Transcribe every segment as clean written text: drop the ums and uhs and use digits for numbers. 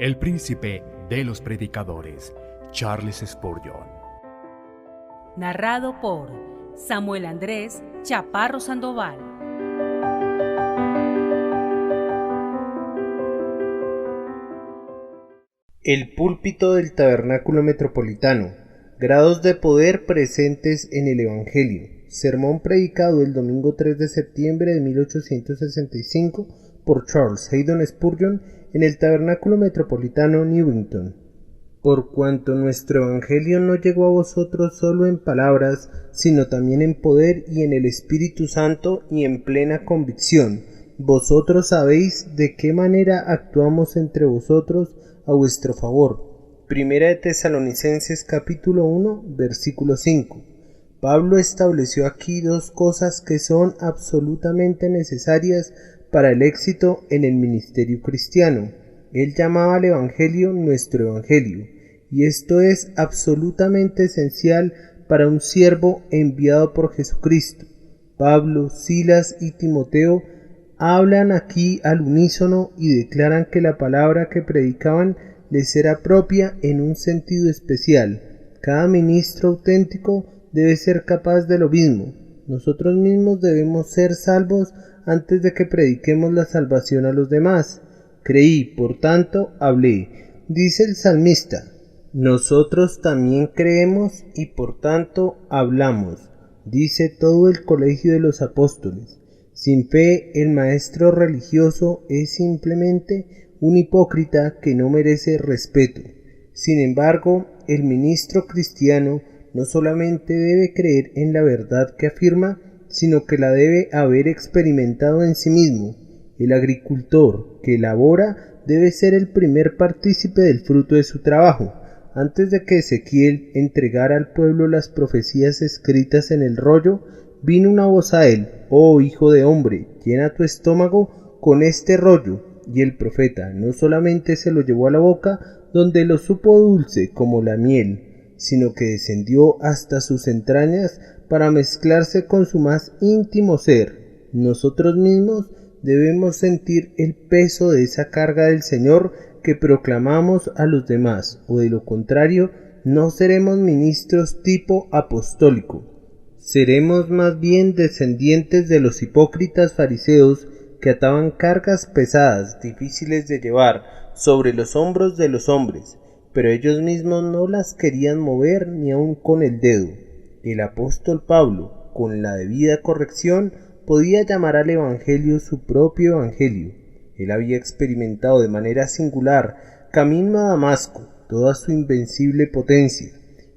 el príncipe de los predicadores, Charles Spurgeon. Narrado por Samuel Andrés Chaparro Sandoval. El púlpito del Tabernáculo Metropolitano. Grados de poder presentes en el Evangelio. Sermón predicado el domingo 3 de septiembre de 1865 por Charles Haddon Spurgeon en el Tabernáculo Metropolitano Newington. Por cuanto nuestro Evangelio no llegó a vosotros solo en palabras, sino también en poder y en el Espíritu Santo y en plena convicción, vosotros sabéis de qué manera actuamos entre vosotros a vuestro favor. Primera de Tesalonicenses capítulo 1, versículo 5. Pablo estableció aquí dos cosas que son absolutamente necesarias para el éxito en el ministerio cristiano. Él llamaba al Evangelio nuestro Evangelio, y esto es absolutamente esencial para un siervo enviado por Jesucristo. Pablo, Silas y Timoteo hablan aquí al unísono y declaran que la palabra que predicaban les era propia en un sentido especial. Cada ministro auténtico debe ser capaz de lo mismo. Nosotros mismos debemos ser salvos antes de que prediquemos la salvación a los demás. Creí, por tanto, hablé. Dice el salmista, nosotros también creemos y por tanto hablamos. Dice todo el colegio de los apóstoles. Sin fe, el maestro religioso es simplemente un hipócrita que no merece respeto. Sin embargo, el ministro cristiano no solamente debe creer en la verdad que afirma, sino que la debe haber experimentado en sí mismo. El agricultor que labora debe ser el primer partícipe del fruto de su trabajo. Antes de que Ezequiel entregara al pueblo las profecías escritas en el rollo, vino una voz a él, oh hijo de hombre, llena tu estómago con este rollo. Y el profeta no solamente se lo llevó a la boca, donde lo supo dulce como la miel, sino que descendió hasta sus entrañas para mezclarse con su más íntimo ser. Nosotros mismos debemos sentir el peso de esa carga del Señor que proclamamos a los demás, o de lo contrario, no seremos ministros tipo apostólico. Seremos más bien descendientes de los hipócritas fariseos que ataban cargas pesadas, difíciles de llevar, sobre los hombros de los hombres, pero ellos mismos no las querían mover ni aun con el dedo. El apóstol Pablo, con la debida corrección, podía llamar al Evangelio su propio Evangelio. Él había experimentado de manera singular, camino a Damasco, toda su invencible potencia,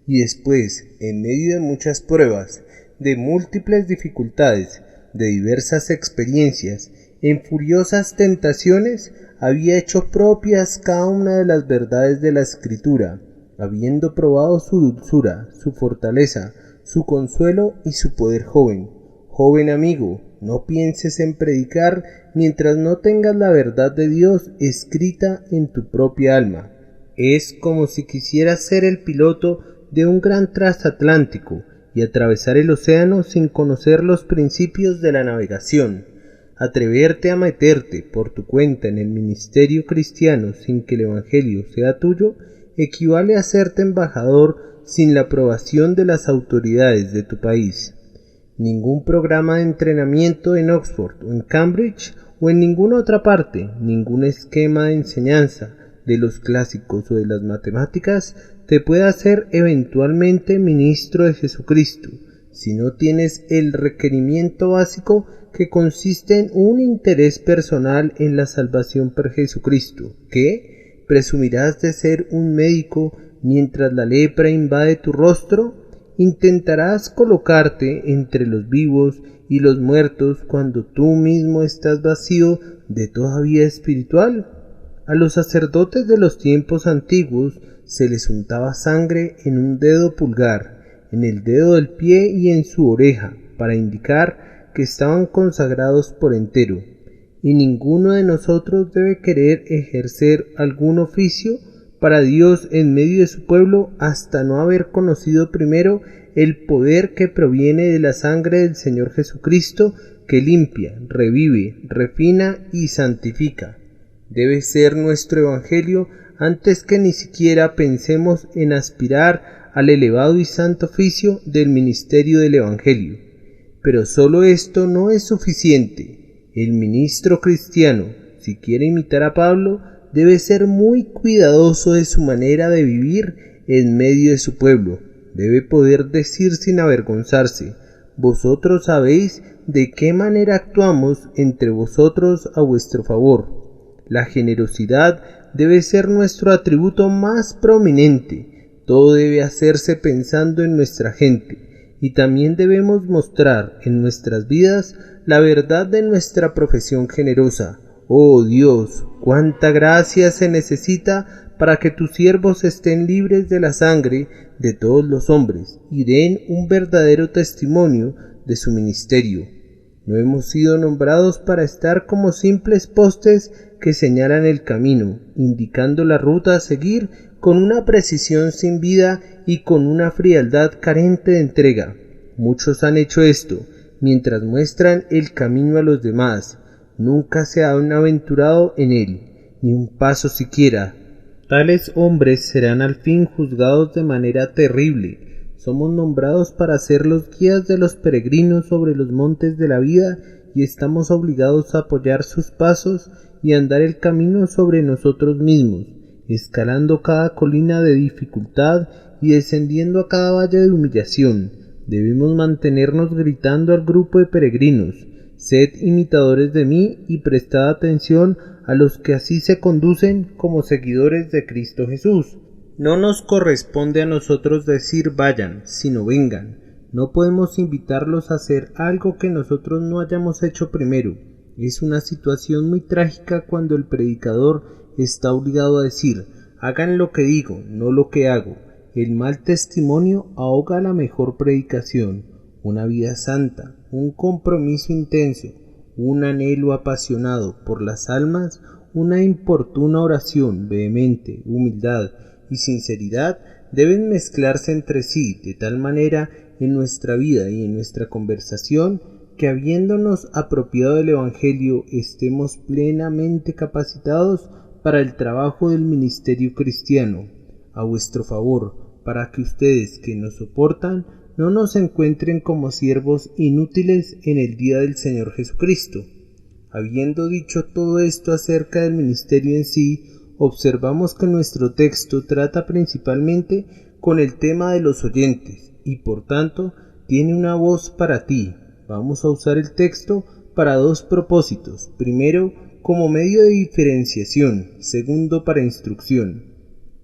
y después, en medio de muchas pruebas, de múltiples dificultades, de diversas experiencias, en furiosas tentaciones, había hecho propias cada una de las verdades de la Escritura, habiendo probado su dulzura, su fortaleza, su consuelo y su poder joven. Joven amigo, no pienses en predicar mientras no tengas la verdad de Dios escrita en tu propia alma. Es como si quisieras ser el piloto de un gran transatlántico y atravesar el océano sin conocer los principios de la navegación. Atreverte a meterte por tu cuenta en el ministerio cristiano sin que el Evangelio sea tuyo equivale a serte embajador sin la aprobación de las autoridades de tu país. Ningún programa de entrenamiento en Oxford o en Cambridge o en ninguna otra parte, ningún esquema de enseñanza de los clásicos o de las matemáticas te puede hacer eventualmente ministro de Jesucristo si no tienes el requerimiento básico que consiste en un interés personal en la salvación por Jesucristo. ¿Qué? ¿Presumirás de ser un médico mientras la lepra invade tu rostro? ¿Intentarás colocarte entre los vivos y los muertos cuando tú mismo estás vacío de toda vida espiritual? A los sacerdotes de los tiempos antiguos se les untaba sangre en un dedo pulgar, en el dedo del pie y en su oreja, para indicar que estaban consagrados por entero, y ninguno de nosotros debe querer ejercer algún oficio para Dios en medio de su pueblo hasta no haber conocido primero el poder que proviene de la sangre del Señor Jesucristo, que limpia, revive, refina y santifica. Debe ser nuestro Evangelio antes que ni siquiera pensemos en aspirar al elevado y santo oficio del ministerio del Evangelio. Pero solo esto no es suficiente. El ministro cristiano, si quiere imitar a Pablo, debe ser muy cuidadoso de su manera de vivir en medio de su pueblo. Debe poder decir sin avergonzarse: vosotros sabéis de qué manera actuamos entre vosotros a vuestro favor. La generosidad debe ser nuestro atributo más prominente. Todo debe hacerse pensando en nuestra gente, y también debemos mostrar en nuestras vidas la verdad de nuestra profesión generosa. Oh Dios, cuánta gracia se necesita para que tus siervos estén libres de la sangre de todos los hombres y den un verdadero testimonio de su ministerio. No hemos sido nombrados para estar como simples postes que señalan el camino, indicando la ruta a seguir con una precisión sin vida y con una frialdad carente de entrega. Muchos han hecho esto, mientras muestran el camino a los demás. Nunca se han aventurado en él, ni un paso siquiera. Tales hombres serán al fin juzgados de manera terrible. Somos nombrados para ser los guías de los peregrinos sobre los montes de la vida y estamos obligados a apoyar sus pasos y andar el camino sobre nosotros mismos, escalando cada colina de dificultad y descendiendo a cada valle de humillación. Debemos mantenernos gritando al grupo de peregrinos: sed imitadores de mí y prestad atención a los que así se conducen como seguidores de Cristo Jesús. No nos corresponde a nosotros decir vayan, sino vengan. No podemos invitarlos a hacer algo que nosotros no hayamos hecho primero. Es una situación muy trágica cuando el predicador está obligado a decir: hagan lo que digo, no lo que hago. El mal testimonio ahoga la mejor predicación. Una vida santa, un compromiso intenso, un anhelo apasionado por las almas, una importuna oración vehemente, humildad y sinceridad deben mezclarse entre sí de tal manera en nuestra vida y en nuestra conversación que, habiéndonos apropiado del Evangelio, estemos plenamente capacitados para el trabajo del ministerio cristiano. A vuestro favor, para que ustedes que nos soportan no nos encuentren como siervos inútiles en el día del Señor Jesucristo. Habiendo dicho todo esto acerca del ministerio en sí, observamos que nuestro texto trata principalmente con el tema de los oyentes y por tanto tiene una voz para ti. Vamos a usar el texto para dos propósitos: primero, como medio de diferenciación; segundo, para instrucción.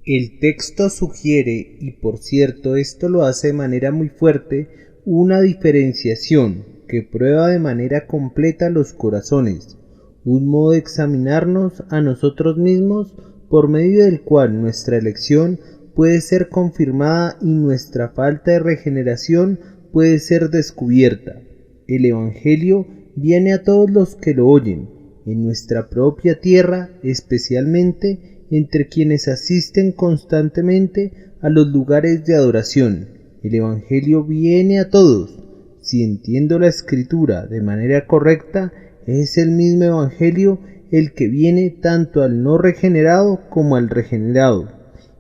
El texto sugiere, y por cierto esto lo hace de manera muy fuerte, una diferenciación que prueba de manera completa los corazones, un modo de examinarnos a nosotros mismos por medio del cual nuestra elección puede ser confirmada y nuestra falta de regeneración puede ser descubierta. El Evangelio viene a todos los que lo oyen, en nuestra propia tierra, especialmente entre quienes asisten constantemente a los lugares de adoración. El Evangelio viene a todos. Si entiendo la Escritura de manera correcta, es el mismo Evangelio el que viene tanto al no regenerado como al regenerado.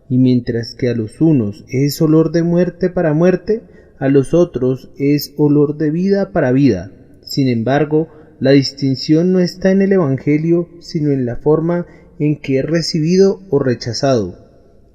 Y mientras que a los unos es olor de muerte para muerte, a los otros es olor de vida para vida. Sin embargo, la distinción no está en el Evangelio, sino en la forma en que es recibido o rechazado.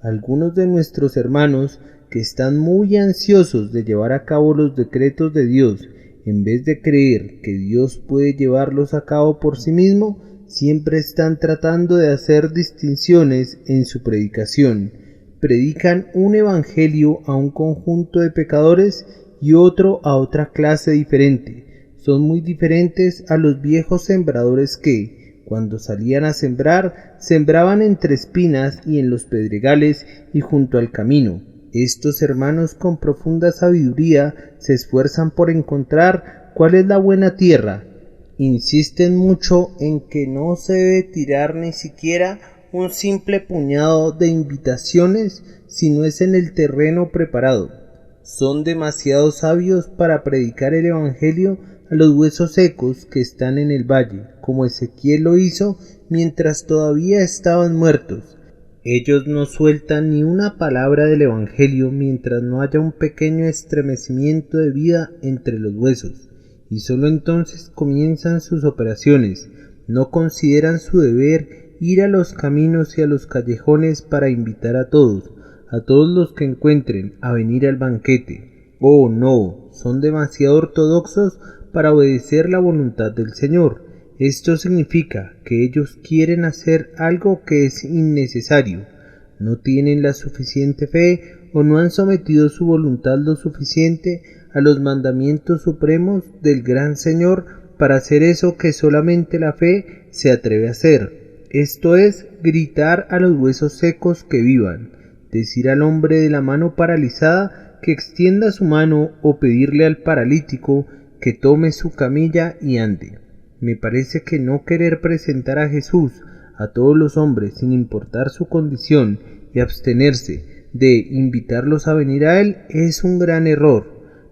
Algunos de nuestros hermanos que están muy ansiosos de llevar a cabo los decretos de Dios, en vez de creer que Dios puede llevarlos a cabo por sí mismo, siempre están tratando de hacer distinciones en su predicación. Predican un evangelio a un conjunto de pecadores y otro a otra clase diferente. Son muy diferentes a los viejos sembradores que, cuando salían a sembrar, sembraban entre espinas y en los pedregales y junto al camino. Estos hermanos con profunda sabiduría se esfuerzan por encontrar cuál es la buena tierra. Insisten mucho en que no se debe tirar ni siquiera un simple puñado de invitaciones si no es en el terreno preparado. Son demasiado sabios para predicar el Evangelio a los huesos secos que están en el valle, como Ezequiel lo hizo mientras todavía estaban muertos. Ellos no sueltan ni una palabra del Evangelio mientras no haya un pequeño estremecimiento de vida entre los huesos, y sólo entonces comienzan sus operaciones. No consideran su deber ir a los caminos y a los callejones para invitar a todos los que encuentren, a venir al banquete. Oh, no, son demasiado ortodoxos para obedecer la voluntad del Señor. Esto significa que ellos quieren hacer algo que es innecesario. No tienen la suficiente fe o no han sometido su voluntad lo suficiente a los mandamientos supremos del gran Señor para hacer eso que solamente la fe se atreve a hacer. Esto es gritar a los huesos secos que vivan, decir al hombre de la mano paralizada que extienda su mano o pedirle al paralítico que tome su camilla y ande. Me parece que no querer presentar a Jesús a todos los hombres sin importar su condición y abstenerse de invitarlos a venir a Él es un gran error.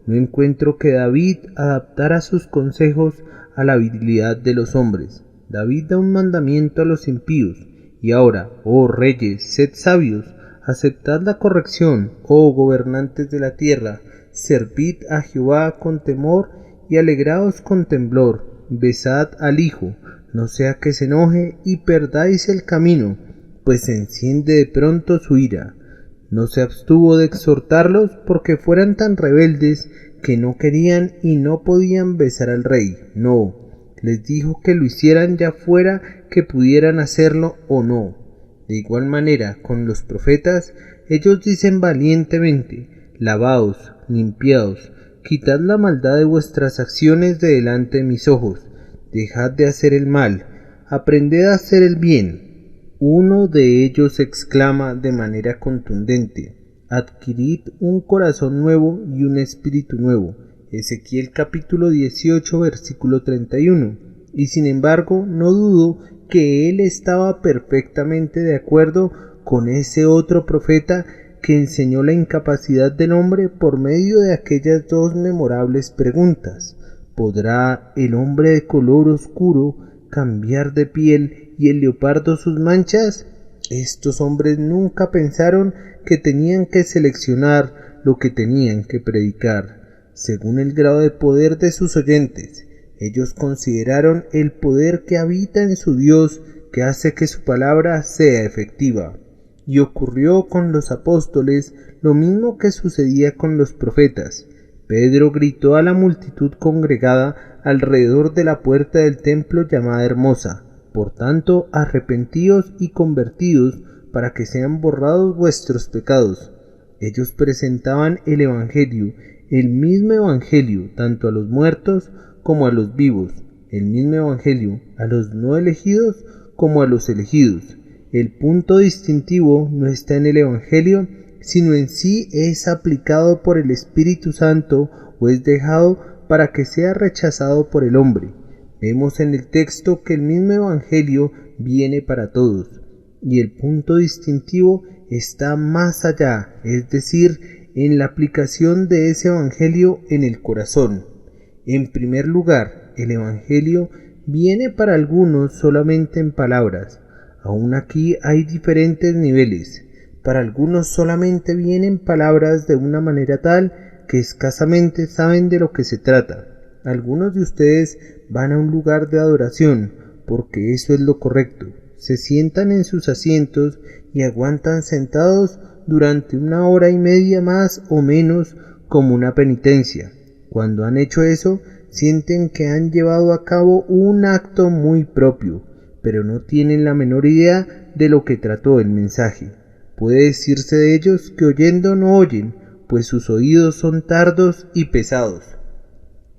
No encuentro que David adaptara sus consejos a la habilidad de los hombres. David da un mandamiento a los impíos, y ahora, oh reyes, sed sabios, aceptad la corrección, oh gobernantes de la tierra, servid a Jehová con temor y alegraos con temblor. Besad al Hijo, no sea que se enoje y perdáis el camino, pues se enciende de pronto su ira. No se abstuvo de exhortarlos porque fueran tan rebeldes que no querían y no podían besar al rey. No, les dijo que lo hicieran ya fuera que pudieran hacerlo o no. De igual manera, con los profetas, ellos dicen valientemente: lavaos, limpiaos, quitad la maldad de vuestras acciones de delante de mis ojos, dejad de hacer el mal, aprended a hacer el bien. Uno de ellos exclama de manera contundente: adquirid un corazón nuevo y un espíritu nuevo. Ezequiel capítulo 18 versículo 31. Y sin embargo no dudo que él estaba perfectamente de acuerdo con ese otro profeta que enseñó la incapacidad del hombre por medio de aquellas dos memorables preguntas: ¿podrá el hombre de color oscuro cambiar de piel y el leopardo sus manchas? Estos hombres nunca pensaron que tenían que seleccionar lo que tenían que predicar según el grado de poder de sus oyentes. Ellos consideraron el poder que habita en su Dios, que hace que su palabra sea efectiva. Y ocurrió con los apóstoles lo mismo que sucedía con los profetas. Pedro gritó a la multitud congregada alrededor de la puerta del templo llamada Hermosa: por tanto, arrepentíos y convertidos para que sean borrados vuestros pecados. Ellos presentaban el Evangelio, el mismo Evangelio, tanto a los muertos como a los vivos, el mismo Evangelio a los no elegidos como a los elegidos. El punto distintivo no está en el Evangelio, sino en si es aplicado por el Espíritu Santo o es dejado para que sea rechazado por el hombre. Vemos en el texto que el mismo Evangelio viene para todos, y el punto distintivo está más allá, es decir, en la aplicación de ese Evangelio en el corazón. En primer lugar, el Evangelio viene para algunos solamente en palabras. Aún aquí hay diferentes niveles. Para algunos solamente vienen palabras de una manera tal que escasamente saben de lo que se trata. Algunos de ustedes van a un lugar de adoración porque eso es lo correcto. Se sientan en sus asientos y aguantan sentados durante 1 hora y media más o menos como una penitencia. Cuando han hecho eso, sienten que han llevado a cabo un acto muy propio, pero no tienen la menor idea de lo que trató el mensaje. Puede decirse de ellos que oyendo no oyen, pues sus oídos son tardos y pesados.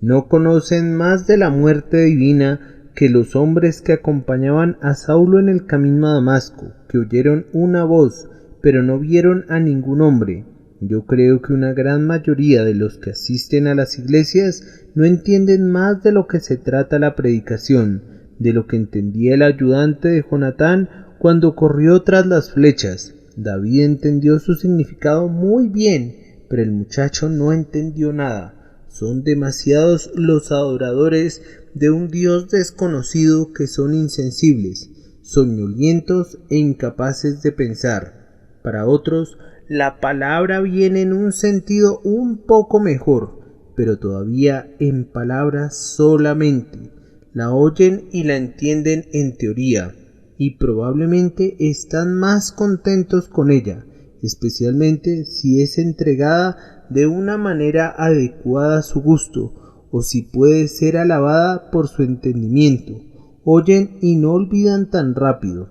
No conocen más de la muerte divina que los hombres que acompañaban a Saulo en el camino a Damasco, que oyeron una voz, pero no vieron a ningún hombre. Yo creo que una gran mayoría de los que asisten a las iglesias no entienden más de lo que se trata la predicación, de lo que entendía el ayudante de Jonatán cuando corrió tras las flechas. David entendió su significado muy bien, pero el muchacho no entendió nada. Son demasiados los adoradores de un Dios desconocido que son insensibles. soñolientos e incapaces de pensar. Para otros, la palabra viene en un sentido un poco mejor, pero todavía en palabras solamente. La oyen y la entienden en teoría, y probablemente están más contentos con ella, especialmente si es entregada de una manera adecuada a su gusto, o si puede ser alabada por su entendimiento. Oyen y no olvidan tan rápido.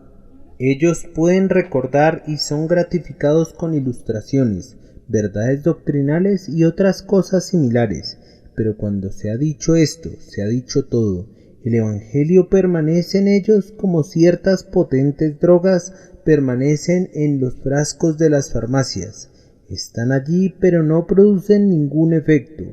Ellos pueden recordar y son gratificados con ilustraciones, verdades doctrinales y otras cosas similares. Pero cuando se ha dicho esto, se ha dicho todo. El Evangelio permanece en ellos como ciertas potentes drogas permanecen en los frascos de las farmacias. Están allí pero no producen ningún efecto.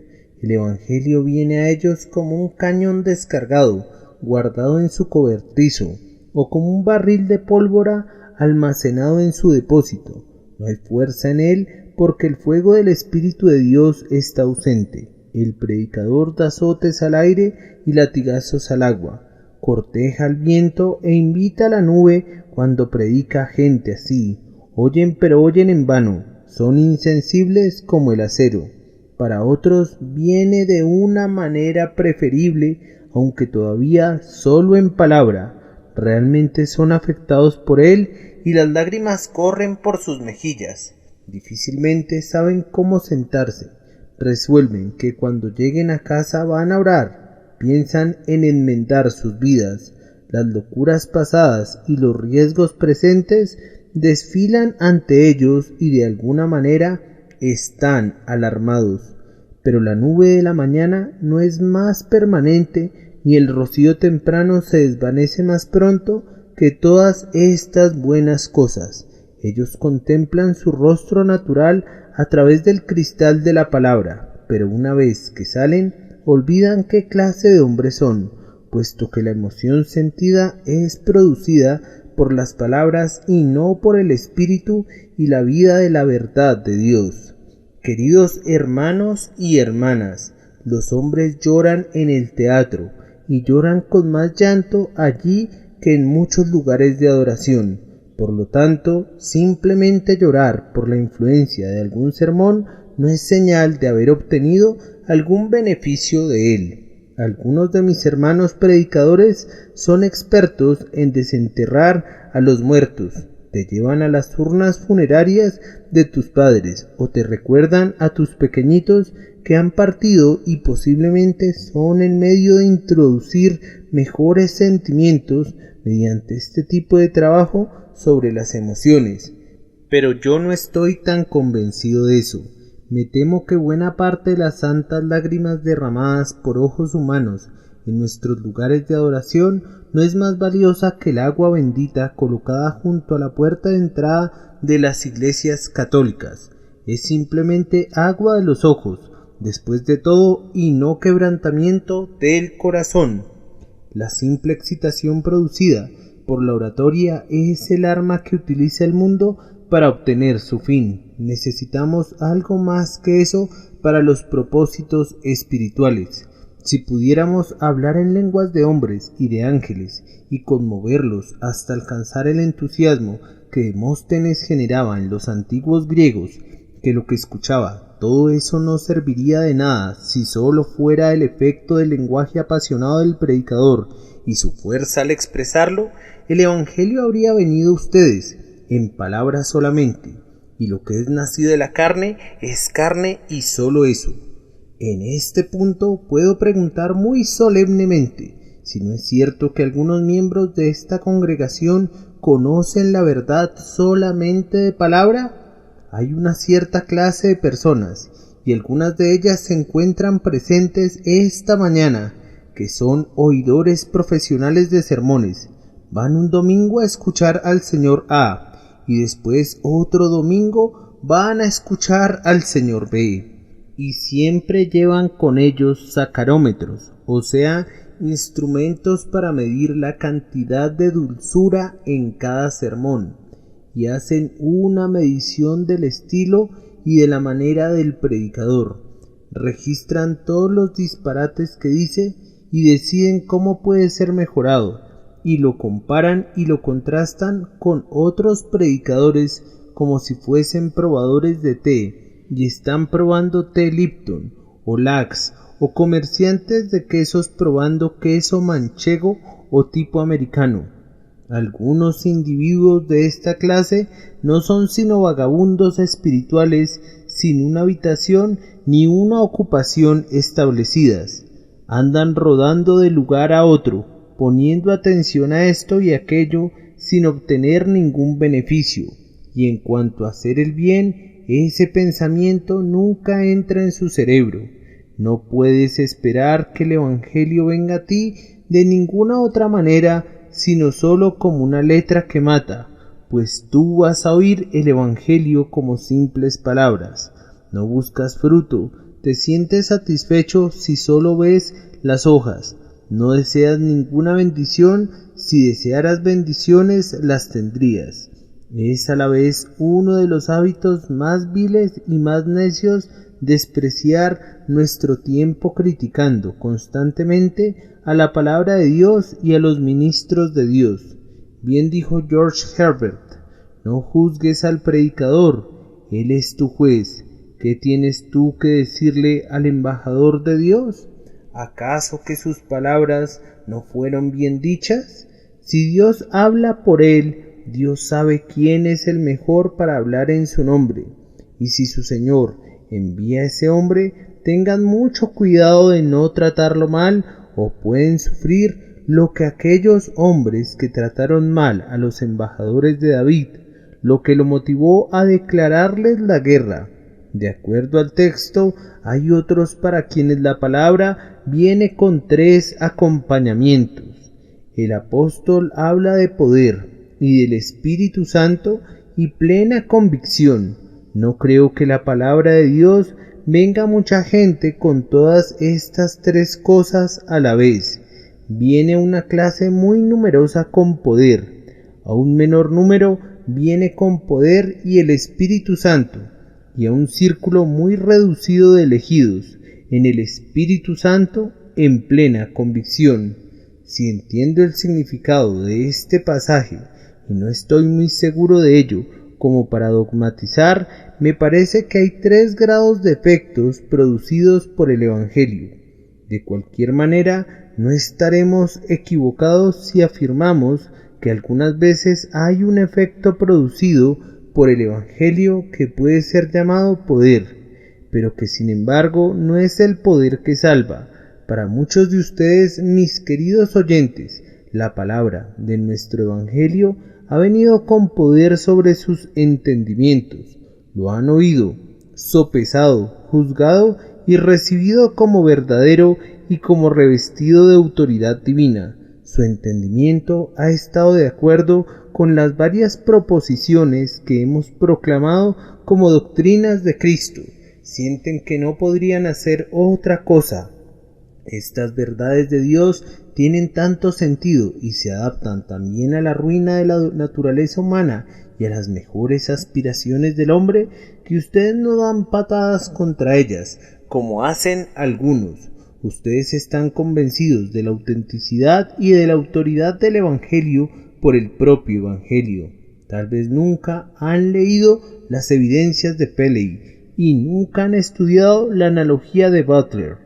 El Evangelio viene a ellos como un cañón descargado, guardado en su cobertizo, o como un barril de pólvora almacenado en su depósito. No hay fuerza en él porque el fuego del Espíritu de Dios está ausente. El predicador da azotes al aire y latigazos al agua, corteja al viento e invita a la nube cuando predica a gente así. Oyen pero oyen en vano, son insensibles como el acero. Para otros viene de una manera preferible, aunque todavía solo en palabra. Realmente son afectados por él y las lágrimas corren por sus mejillas. Difícilmente saben cómo sentarse. Resuelven que cuando lleguen a casa van a orar. Piensan en enmendar sus vidas. Las locuras pasadas y los riesgos presentes desfilan ante ellos y de alguna manera están alarmados. Pero la nube de la mañana no es más permanente y el rocío temprano se desvanece más pronto que todas estas buenas cosas. Ellos contemplan su rostro natural a través del cristal de la palabra, pero una vez que salen, olvidan qué clase de hombres son, puesto que la emoción sentida es producida por las palabras y no por el espíritu y la vida de la verdad de Dios. Queridos hermanos y hermanas, los hombres lloran en el teatro y lloran con más llanto allí que en muchos lugares de adoración. Por lo tanto, simplemente llorar por la influencia de algún sermón no es señal de haber obtenido algún beneficio de él. Algunos de mis hermanos predicadores son expertos en desenterrar a los muertos. Te llevan a las urnas funerarias de tus padres o te recuerdan a tus pequeñitos que han partido y posiblemente son el medio de introducir mejores sentimientos mediante este tipo de trabajo sobre las emociones. Pero yo no estoy tan convencido de eso. Me temo que buena parte de las santas lágrimas derramadas por ojos humanos en nuestros lugares de adoración no es más valiosa que el agua bendita colocada junto a la puerta de entrada de las iglesias católicas. Es simplemente agua de los ojos, después de todo, y no quebrantamiento del corazón. La simple excitación producida por la oratoria es el arma que utiliza el mundo para obtener su fin. Necesitamos algo más que eso para los propósitos espirituales. Si pudiéramos hablar en lenguas de hombres y de ángeles y conmoverlos hasta alcanzar el entusiasmo que Demóstenes generaba en los antiguos griegos, que lo que escuchaba, todo eso no serviría de nada si solo fuera el efecto del lenguaje apasionado del predicador y su fuerza al expresarlo. El Evangelio habría venido a ustedes en palabras solamente, y lo que es nacido de la carne es carne y solo eso. En este punto puedo preguntar muy solemnemente si no es cierto que algunos miembros de esta congregación conocen la verdad solamente de palabra. Hay una cierta clase de personas, y algunas de ellas se encuentran presentes esta mañana, que son oidores profesionales de sermones. Van un domingo a escuchar al señor A, y después otro domingo van a escuchar al señor B. Y siempre llevan con ellos sacarómetros, o sea, instrumentos para medir la cantidad de dulzura en cada sermón, y hacen una medición del estilo y de la manera del predicador. Registran todos los disparates que dice y deciden cómo puede ser mejorado, y lo comparan y lo contrastan con otros predicadores como si fuesen probadores de té y están probando té Lipton o Lax, o comerciantes de quesos probando queso manchego o tipo americano. Algunos individuos de esta clase no son sino vagabundos espirituales sin una habitación ni una ocupación establecidas. Andan rodando de lugar a otro, poniendo atención a esto y aquello sin obtener ningún beneficio. Y en cuanto a hacer el bien, ese pensamiento nunca entra en su cerebro. No puedes esperar que el Evangelio venga a ti de ninguna otra manera sino solo como una letra que mata, pues tú vas a oír el Evangelio como simples palabras. No buscas fruto, te sientes satisfecho si solo ves las hojas, no deseas ninguna bendición, si desearas bendiciones las tendrías. Es a la vez uno de los hábitos más viles y más necios despreciar nuestro tiempo criticando constantemente a la palabra de Dios y a los ministros de Dios. Bien dijo George Herbert: no juzgues al predicador, él es tu juez. ¿Qué tienes tú que decirle al embajador de Dios? ¿Acaso que sus palabras no fueron bien dichas? Si Dios habla por él, Dios sabe quién es el mejor para hablar en su nombre. Y si su Señor envía a ese hombre, tengan mucho cuidado de no tratarlo mal, o pueden sufrir lo que aquellos hombres que trataron mal a los embajadores de David, lo que lo motivó a declararles la guerra. De acuerdo al texto, hay otros para quienes la palabra viene con 3 acompañamientos. El apóstol habla de poder y del Espíritu Santo y plena convicción. No creo que la palabra de Dios venga mucha gente con todas estas 3 cosas a la vez. Viene una clase muy numerosa con poder, a un menor número viene con poder y el Espíritu Santo, y a un círculo muy reducido de elegidos en el Espíritu Santo en plena convicción. Si entiendo el significado de este pasaje, y no estoy muy seguro de ello como para dogmatizar, me parece que hay 3 grados de efectos producidos por el Evangelio. De cualquier manera, no estaremos equivocados si afirmamos que algunas veces hay un efecto producido por el Evangelio que puede ser llamado poder, pero que sin embargo no es el poder que salva. Para muchos de ustedes, mis queridos oyentes, la palabra de nuestro Evangelio ha venido con poder sobre sus entendimientos. Lo han oído, sopesado, juzgado y recibido como verdadero y como revestido de autoridad divina. Su entendimiento ha estado de acuerdo con las varias proposiciones que hemos proclamado como doctrinas de Cristo. Sienten que no podrían hacer otra cosa. Estas verdades de Dios tienen tanto sentido y se adaptan también a la ruina de la naturaleza humana y a las mejores aspiraciones del hombre, que ustedes no dan patadas contra ellas, como hacen algunos. Ustedes están convencidos de la autenticidad y de la autoridad del Evangelio por el propio Evangelio. Tal vez nunca han leído las evidencias de Pelley y nunca han estudiado la analogía de Butler,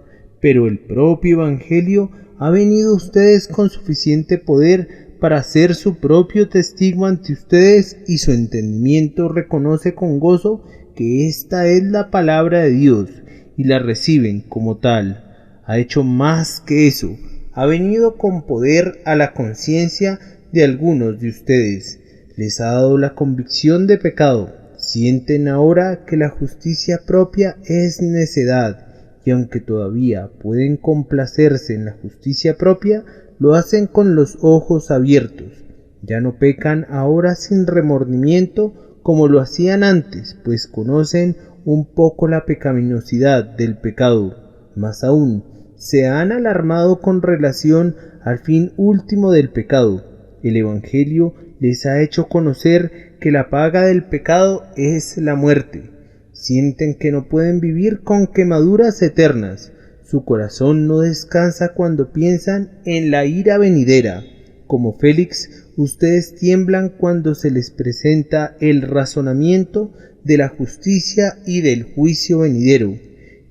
pero el propio Evangelio ha venido a ustedes con suficiente poder para ser su propio testigo ante ustedes, y su entendimiento reconoce con gozo que esta es la palabra de Dios y la reciben como tal. Ha hecho más que eso, ha venido con poder a la conciencia de algunos de ustedes, les ha dado la convicción de pecado, sienten ahora que la justicia propia es necedad, y aunque todavía pueden complacerse en la justicia propia, lo hacen con los ojos abiertos. Ya no pecan ahora sin remordimiento como lo hacían antes, pues conocen un poco la pecaminosidad del pecado. Más aún, se han alarmado con relación al fin último del pecado. El Evangelio les ha hecho conocer que la paga del pecado es la muerte. Sienten que no pueden vivir con quemaduras eternas. Su corazón no descansa cuando piensan en la ira venidera. como Félix, ustedes tiemblan cuando se les presenta el razonamiento de la justicia y del juicio venidero.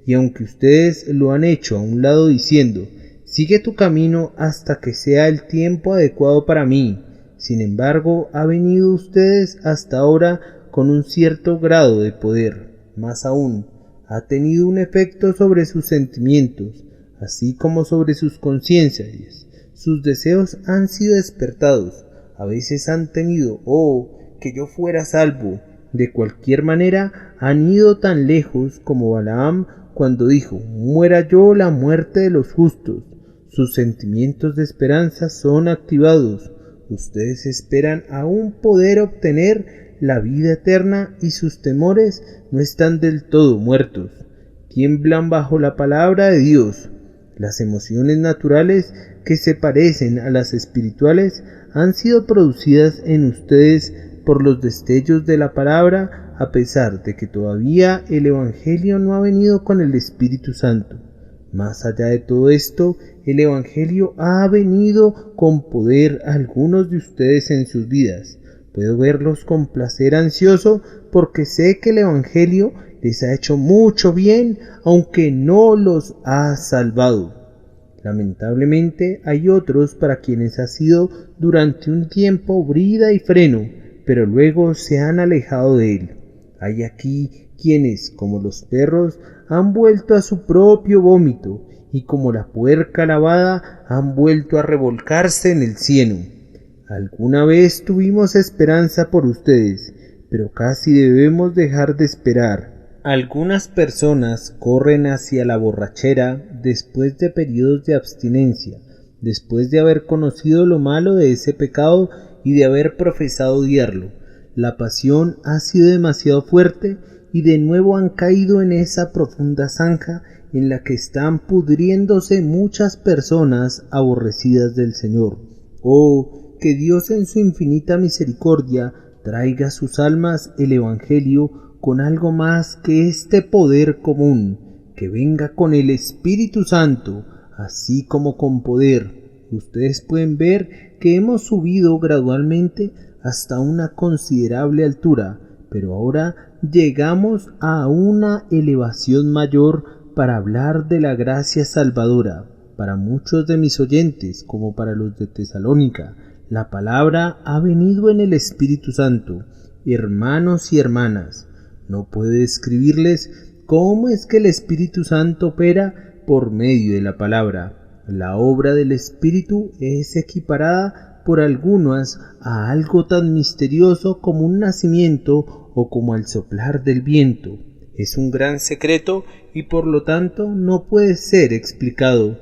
Y aunque ustedes lo han hecho a un lado diciendo, sigue tu camino hasta que sea el tiempo adecuado para mí, sin embargo, ha venido ustedes hasta ahora con un cierto grado de poder. Más aún, ha tenido un efecto sobre sus sentimientos, así como sobre sus conciencias. Sus deseos han sido despertados. A veces han tenido, que yo fuera salvo. De cualquier manera, han ido tan lejos como Balaam cuando dijo, muera yo la muerte de los justos. Sus sentimientos de esperanza son activados. Ustedes esperan aún poder obtener la vida eterna y sus temores no están del todo muertos. Tiemblan bajo la palabra de Dios. Las emociones naturales que se parecen a las espirituales han sido producidas en ustedes por los destellos de la palabra, a pesar de que todavía el Evangelio no ha venido con el Espíritu Santo. Más allá de todo esto, el Evangelio ha venido con poder a algunos de ustedes en sus vidas. Puedo verlos con placer ansioso porque sé que el Evangelio les ha hecho mucho bien, aunque no los ha salvado. Lamentablemente hay otros para quienes ha sido durante un tiempo brida y freno, pero luego se han alejado de él. Hay aquí quienes, como los perros, han vuelto a su propio vómito, y como la puerca lavada, han vuelto a revolcarse en el cieno. Alguna vez tuvimos esperanza por ustedes, pero casi debemos dejar de esperar. Algunas personas corren hacia la borrachera después de periodos de abstinencia, después de haber conocido lo malo de ese pecado y de haber profesado odiarlo. La pasión ha sido demasiado fuerte y de nuevo han caído en esa profunda zanja en la que están pudriéndose muchas personas aborrecidas del Señor. Oh, que Dios en su infinita misericordia traiga a sus almas el Evangelio con algo más que este poder común, que venga con el Espíritu Santo, así como con poder. Ustedes pueden ver que hemos subido gradualmente hasta una considerable altura, pero ahora llegamos a una elevación mayor para hablar de la gracia salvadora. Para muchos de mis oyentes, como para los de Tesalónica, la palabra ha venido en el Espíritu Santo. Hermanos y hermanas, no puedo describirles cómo es que el Espíritu Santo opera por medio de la palabra. La obra del Espíritu es equiparada por algunas a algo tan misterioso como un nacimiento o como al soplar del viento. Es un gran secreto y por lo tanto no puede ser explicado,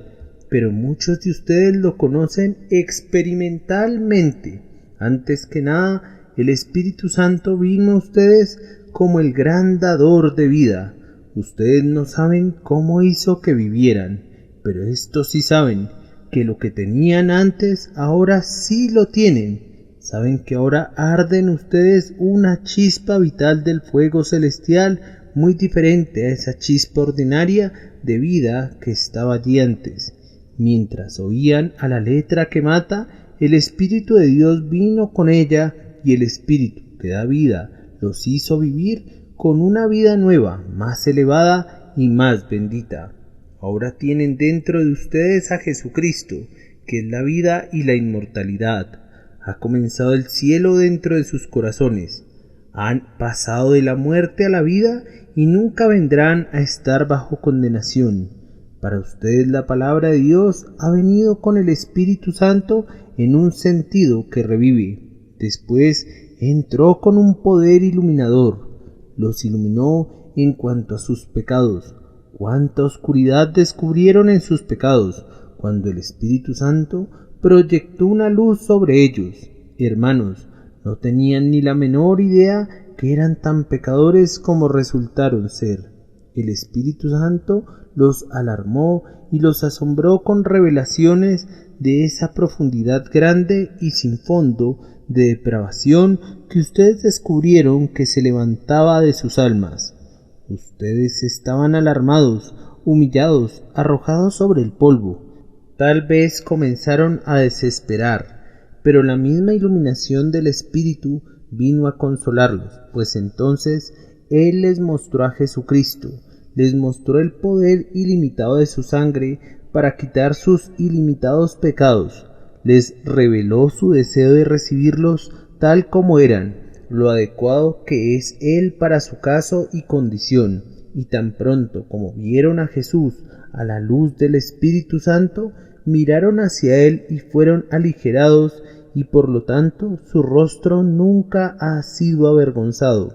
pero muchos de ustedes lo conocen experimentalmente. Antes que nada, el Espíritu Santo vino a ustedes como el gran dador de vida. Ustedes no saben cómo hizo que vivieran, pero estos sí saben que lo que tenían antes ahora sí lo tienen. Saben que ahora arde en ustedes una chispa vital del fuego celestial muy diferente a esa chispa ordinaria de vida que estaba allí antes. Mientras oían a la letra que mata, el Espíritu de Dios vino con ella y el Espíritu que da vida los hizo vivir con una vida nueva, más elevada y más bendita. Ahora tienen dentro de ustedes a Jesucristo, que es la vida y la inmortalidad. Ha comenzado el cielo dentro de sus corazones. Han pasado de la muerte a la vida y nunca vendrán a estar bajo condenación. Para ustedes la palabra de Dios ha venido con el Espíritu Santo en un sentido que revive. Después entró con un poder iluminador. Los iluminó en cuanto a sus pecados. Cuánta oscuridad descubrieron en sus pecados cuando el Espíritu Santo proyectó una luz sobre ellos. Hermanos, no tenían ni la menor idea que eran tan pecadores como resultaron ser. El Espíritu Santo los alarmó y los asombró con revelaciones de esa profundidad grande y sin fondo de depravación que ustedes descubrieron que se levantaba de sus almas. Ustedes estaban alarmados, humillados, arrojados sobre el polvo. Tal vez comenzaron a desesperar. pero la misma iluminación del Espíritu vino a consolarlos, pues entonces Él les mostró a Jesucristo, les mostró el poder ilimitado de su sangre para quitar sus ilimitados pecados, les reveló su deseo de recibirlos tal como eran, lo adecuado que es Él para su caso y condición, y tan pronto como vieron a Jesús a la luz del Espíritu Santo, miraron hacia Él y fueron aligerados, y por lo tanto su rostro nunca ha sido avergonzado.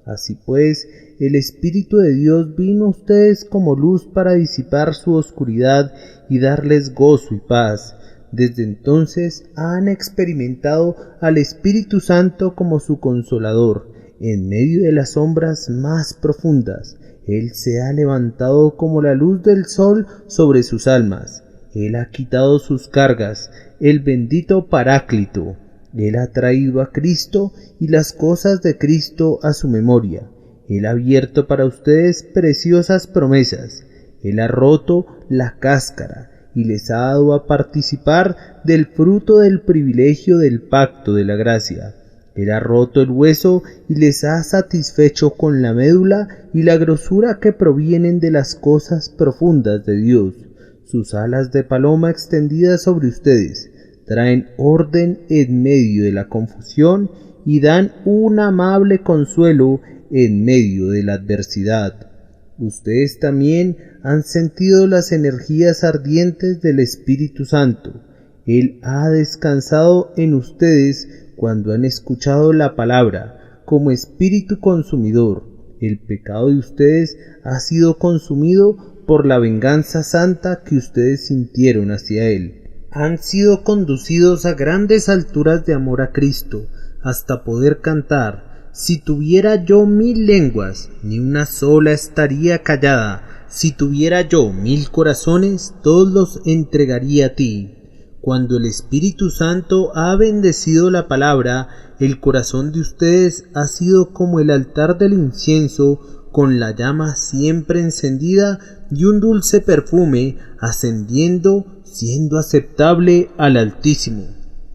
Así pues, el Espíritu de Dios vino a ustedes como luz para disipar su oscuridad y darles gozo y paz. Desde entonces han experimentado al Espíritu Santo como su consolador. En medio de las sombras más profundas, Él se ha levantado como la luz del sol sobre sus almas. Él ha quitado sus cargas, el bendito Paráclito. Él ha traído a Cristo y las cosas de Cristo a su memoria. Él ha abierto para ustedes preciosas promesas. Él ha roto la cáscara y les ha dado a participar del fruto del privilegio del pacto de la gracia. Él ha roto el hueso y les ha satisfecho con la médula y la grosura que provienen de las cosas profundas de Dios. Sus alas de paloma extendidas sobre ustedes traen orden en medio de la confusión y dan un amable consuelo en medio de la adversidad. Ustedes también han sentido las energías ardientes del Espíritu Santo. Él ha descansado en ustedes cuando han escuchado la palabra como espíritu consumidor. El pecado de ustedes ha sido consumido por la venganza santa que ustedes sintieron hacia Él. Han sido conducidos a grandes alturas de amor a Cristo, hasta poder cantar: si tuviera yo 1000 lenguas, ni una sola estaría callada. Si tuviera yo 1000 corazones, todos los entregaría a ti. Cuando el Espíritu Santo ha bendecido la palabra, el corazón de ustedes ha sido como el altar del incienso, con la llama siempre encendida y un dulce perfume ascendiendo, siendo aceptable al Altísimo.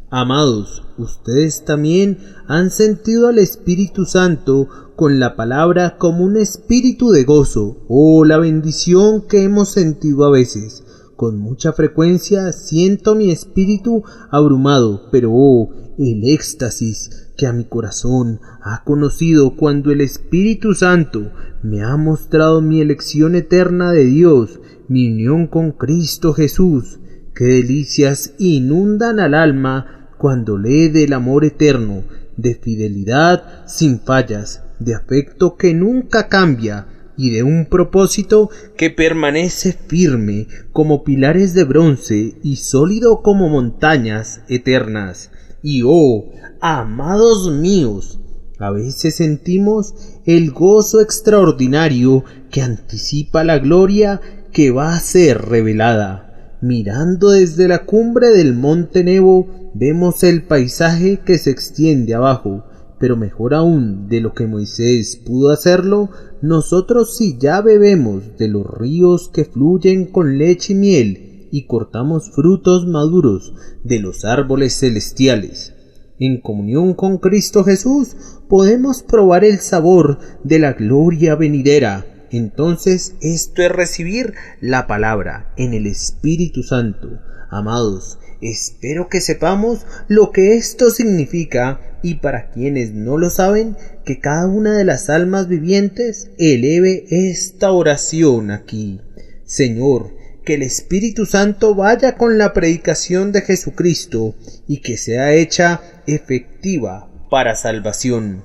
Amados, ustedes también han sentido al Espíritu Santo con la palabra como un espíritu de gozo. Oh, la bendición que hemos sentido a veces. Con mucha frecuencia siento mi espíritu abrumado, pero oh, el éxtasis que a mi corazón ha conocido cuando el Espíritu Santo me ha mostrado mi elección eterna de Dios, mi unión con Cristo Jesús. Qué delicias inundan al alma cuando lee del amor eterno, de fidelidad sin fallas, de afecto que nunca cambia y de un propósito que permanece firme como pilares de bronce y sólido como montañas eternas. Y oh, amados míos, a veces sentimos el gozo extraordinario que anticipa la gloria que va a ser revelada. Mirando desde la cumbre del monte Nebo, vemos el paisaje que se extiende abajo, pero mejor aún de lo que Moisés pudo hacerlo, nosotros sí ya bebemos de los ríos que fluyen con leche y miel y cortamos frutos maduros de los árboles celestiales. En comunión con Cristo Jesús podemos probar el sabor de la gloria venidera. Entonces esto es recibir la palabra en el Espíritu Santo. Amados, espero que sepamos lo que esto significa, y para quienes no lo saben, que cada una de las almas vivientes eleve esta oración aquí. Señor, que el Espíritu Santo vaya con la predicación de Jesucristo y que sea hecha efectiva para salvación.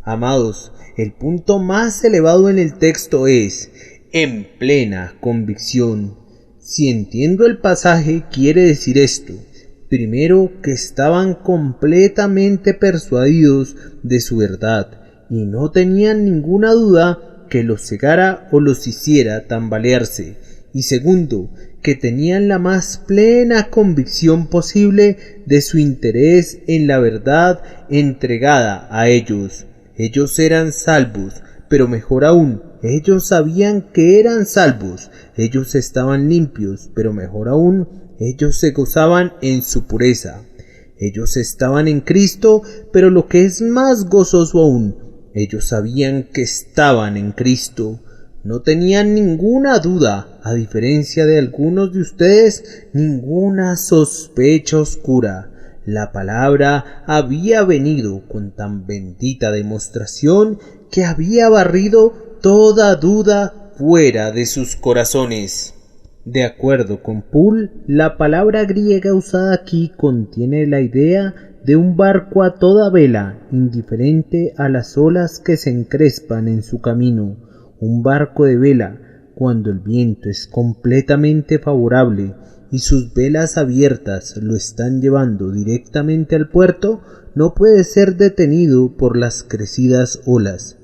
Amados, el punto más elevado en el texto es en plena convicción. Si entiendo el pasaje, quiere decir esto: primero, que estaban completamente persuadidos de su verdad y no tenían ninguna duda que los cegara o los hiciera tambalearse. Y segundo, que tenían la más plena convicción posible de su interés en la verdad entregada a ellos. Ellos eran salvos, pero mejor aún, ellos sabían que eran salvos. Ellos estaban limpios, pero mejor aún, ellos se gozaban en su pureza. Ellos estaban en Cristo, pero lo que es más gozoso aún, ellos sabían que estaban en Cristo. No tenían ninguna duda, a diferencia de algunos de ustedes, ninguna sospecha oscura. La palabra había venido con tan bendita demostración que había barrido toda duda fuera de sus corazones. De acuerdo con Poole, la palabra griega usada aquí contiene la idea de un barco a toda vela, indiferente a las olas que se encrespan en su camino. Un barco de vela, cuando el viento es completamente favorable y sus velas abiertas lo están llevando directamente al puerto, no puede ser detenido por las crecidas olas.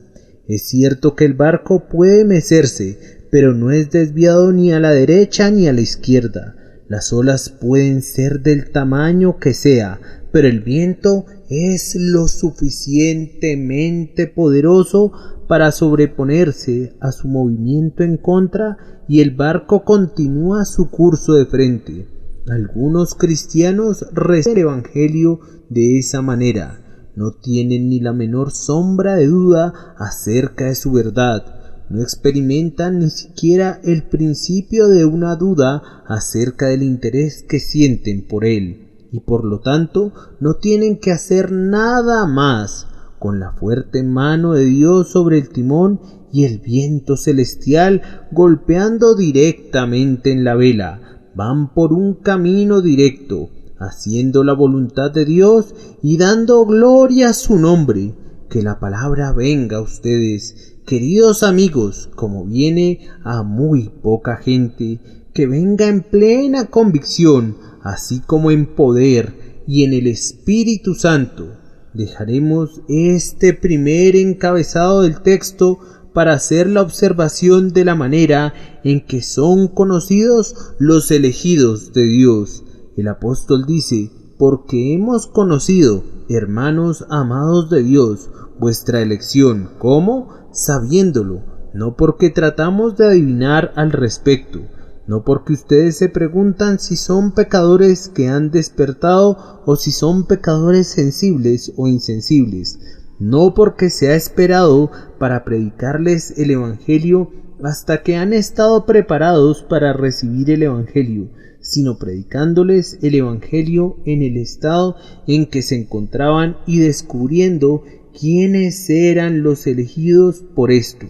Es cierto que el barco puede mecerse, pero no es desviado ni a la derecha ni a la izquierda. Las olas pueden ser del tamaño que sea, pero el viento es lo suficientemente poderoso para sobreponerse a su movimiento en contra y el barco continúa su curso de frente. Algunos cristianos reciben el Evangelio de esa manera. No tienen ni la menor sombra de duda acerca de su verdad. No experimentan ni siquiera el principio de una duda acerca del interés que sienten por él, y por lo tanto no tienen que hacer nada más. Con la fuerte mano de Dios sobre el timón y el viento celestial golpeando directamente en la vela, van por un camino directo, haciendo la voluntad de Dios y dando gloria a su nombre. Que la palabra venga a ustedes, queridos amigos, como viene a muy poca gente, que venga en plena convicción, así como en poder y en el Espíritu Santo. Dejaremos este primer encabezado del texto para hacer la observación de la manera en que son conocidos los elegidos de Dios. El apóstol dice: porque hemos conocido, hermanos amados de Dios, vuestra elección. ¿Cómo? Sabiéndolo, no porque tratamos de adivinar al respecto, no porque ustedes se preguntan si son pecadores que han despertado o si son pecadores sensibles o insensibles, no porque se ha esperado para predicarles el Evangelio hasta que han estado preparados para recibir el Evangelio, sino predicándoles el Evangelio en el estado en que se encontraban y descubriendo quiénes eran los elegidos por esto,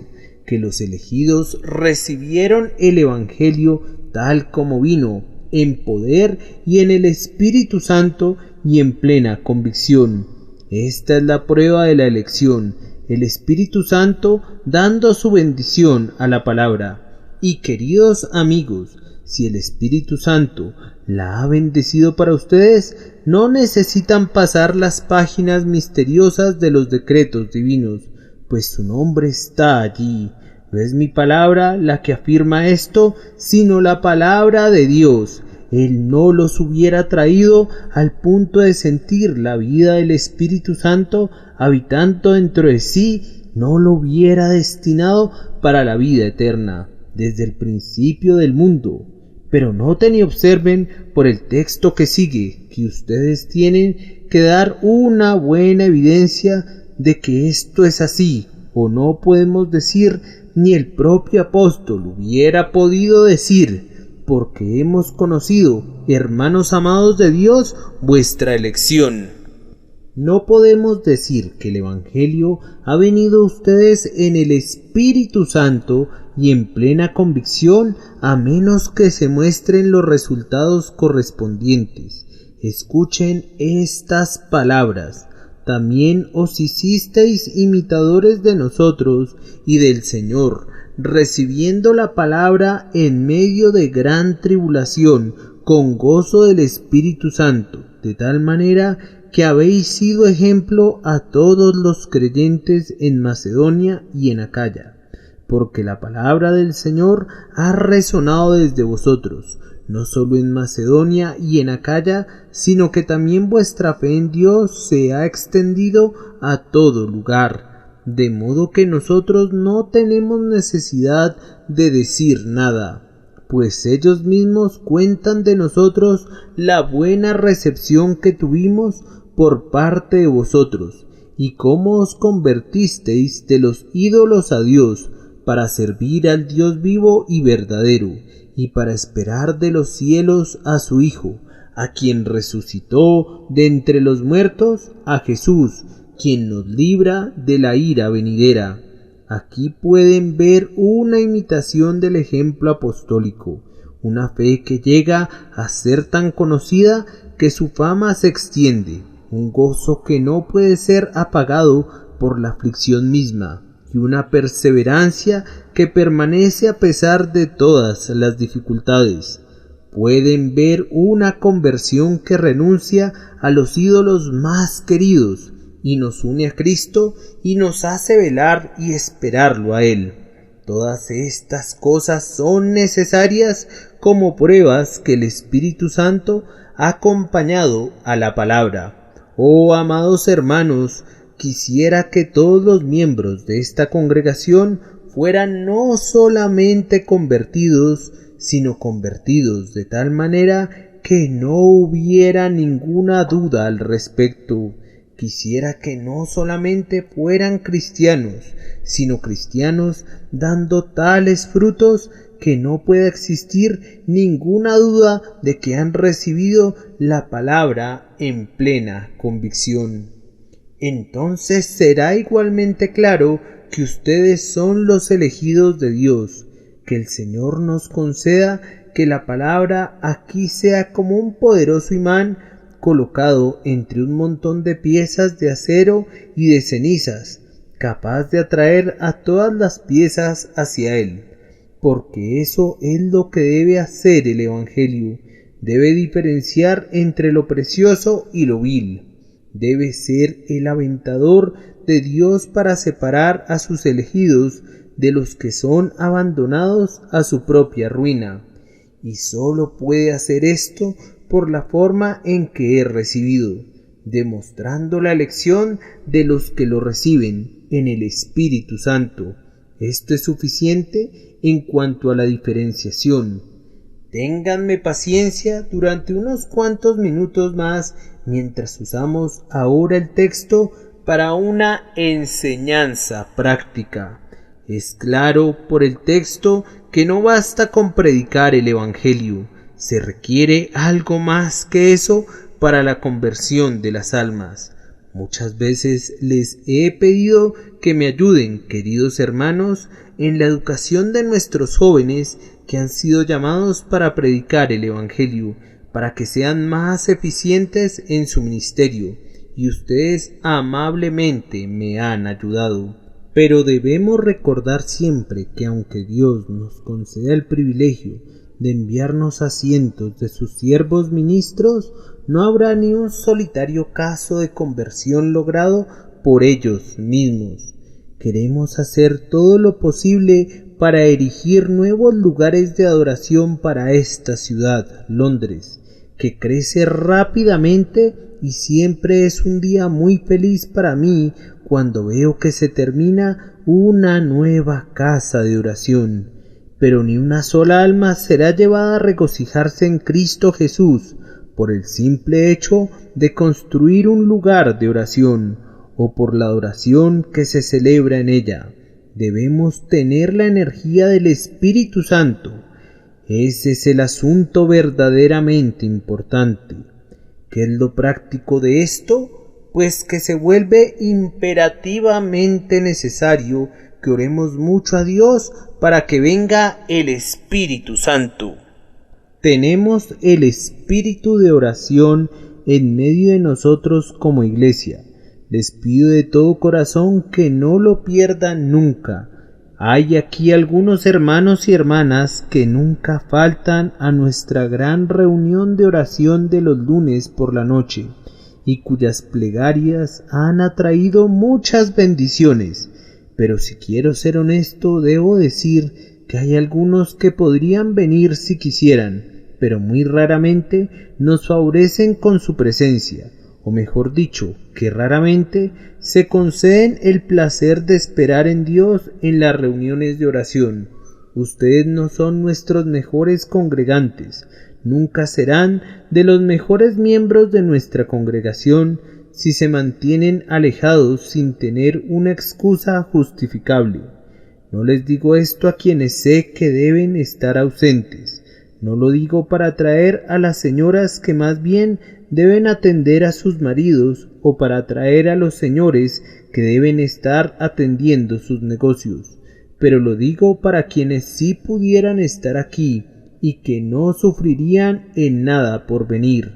que los elegidos recibieron el Evangelio tal como vino, en poder y en el Espíritu Santo y en plena convicción. Esta es la prueba de la elección, el Espíritu Santo dando su bendición a la palabra. Y queridos amigos, si el Espíritu Santo la ha bendecido para ustedes, no necesitan pasar las páginas misteriosas de los decretos divinos, pues su nombre está allí. No es mi palabra la que afirma esto, sino la palabra de Dios. Él no los hubiera traído al punto de sentir la vida del Espíritu Santo habitando dentro de sí, no lo hubiera destinado para la vida eterna desde el principio del mundo. Pero noten y observen por el texto que sigue que ustedes tienen que dar una buena evidencia de que esto es así, o no podemos decir, ni el propio apóstol hubiera podido decir: porque hemos conocido, hermanos amados de Dios, vuestra elección. No podemos decir que el Evangelio ha venido a ustedes en el Espíritu Santo y en plena convicción, a menos que se muestren los resultados correspondientes. Escuchen estas palabras: también os hicisteis imitadores de nosotros y del Señor, recibiendo la palabra en medio de gran tribulación, con gozo del Espíritu Santo, de tal manera que habéis sido ejemplo a todos los creyentes en Macedonia y en Acaya, porque la palabra del Señor ha resonado desde vosotros, no solo en Macedonia y en Acaya, sino que también vuestra fe en Dios se ha extendido a todo lugar, de modo que nosotros no tenemos necesidad de decir nada. pues ellos mismos cuentan de nosotros la buena recepción que tuvimos por parte de vosotros, y cómo os convertisteis de los ídolos a Dios, para servir al Dios vivo y verdadero, y para esperar de los cielos a su Hijo, a quien resucitó de entre los muertos, a Jesús, quien nos libra de la ira venidera. Aquí pueden ver una imitación del ejemplo apostólico, una fe que llega a ser tan conocida que su fama se extiende, un gozo que no puede ser apagado por la aflicción misma, y una perseverancia que permanece a pesar de todas las dificultades. Pueden ver una conversión que renuncia a los ídolos más queridos y nos une a Cristo y nos hace velar y esperarlo a Él. Todas estas cosas son necesarias como pruebas que el Espíritu Santo ha acompañado a la palabra. Oh amados hermanos, quisiera que todos los miembros de esta congregación fueran no solamente convertidos, sino convertidos de tal manera que no hubiera ninguna duda al respecto. Quisiera que no solamente fueran cristianos, sino cristianos dando tales frutos que no pueda existir ninguna duda de que han recibido la palabra en plena convicción. Entonces será igualmente claro que ustedes son los elegidos de Dios. Que el Señor nos conceda que la palabra aquí sea como un poderoso imán colocado entre un montón de piezas de acero y de cenizas, capaz de atraer a todas las piezas hacia Él, porque eso es lo que debe hacer el Evangelio. Debe diferenciar entre lo precioso y lo vil. Debe ser el aventador de Dios para separar a sus elegidos de los que son abandonados a su propia ruina, y sólo puede hacer esto por la forma en que es recibido, demostrando la elección de los que lo reciben en el Espíritu Santo. Esto es suficiente en cuanto a la diferenciación. Ténganme paciencia durante unos cuantos minutos más mientras usamos ahora el texto para una enseñanza práctica. Es claro por el texto que no basta con predicar el Evangelio, se requiere algo más que eso para la conversión de las almas. Muchas veces les he pedido que me ayuden, queridos hermanos, en la educación de nuestros jóvenes que han sido llamados para predicar el Evangelio, para que sean más eficientes en su ministerio, y ustedes amablemente me han ayudado. Pero debemos recordar siempre que aunque Dios nos conceda el privilegio de enviarnos a cientos de sus siervos ministros, no habrá ni un solitario caso de conversión logrado por ellos mismos. Queremos hacer todo lo posible para erigir nuevos lugares de adoración para esta ciudad, Londres, que crece rápidamente, y siempre es un día muy feliz para mí cuando veo que se termina una nueva casa de oración. Pero ni una sola alma será llevada a regocijarse en Cristo Jesús por el simple hecho de construir un lugar de oración o por la adoración que se celebra en ella. Debemos tener la energía del Espíritu Santo. Ese es el asunto verdaderamente importante. ¿Qué es lo práctico de esto? Pues que se vuelve imperativamente necesario que oremos mucho a Dios para que venga el Espíritu Santo. Tenemos el espíritu de oración en medio de nosotros como iglesia. Les pido de todo corazón que no lo pierdan nunca. Hay aquí algunos hermanos y hermanas que nunca faltan a nuestra gran reunión de oración de los lunes por la noche y cuyas plegarias han atraído muchas bendiciones. Pero si quiero ser honesto, debo decir que hay algunos que podrían venir si quisieran, pero muy raramente nos favorecen con su presencia, o mejor dicho, que raramente se conceden el placer de esperar en Dios en las reuniones de oración. Ustedes no son nuestros mejores congregantes, nunca serán de los mejores miembros de nuestra congregación si se mantienen alejados sin tener una excusa justificable. No les digo esto a quienes sé que deben estar ausentes. No lo digo para atraer a las señoras que más bien deben atender a sus maridos o para atraer a los señores que deben estar atendiendo sus negocios, pero lo digo para quienes sí pudieran estar aquí y que no sufrirían en nada por venir.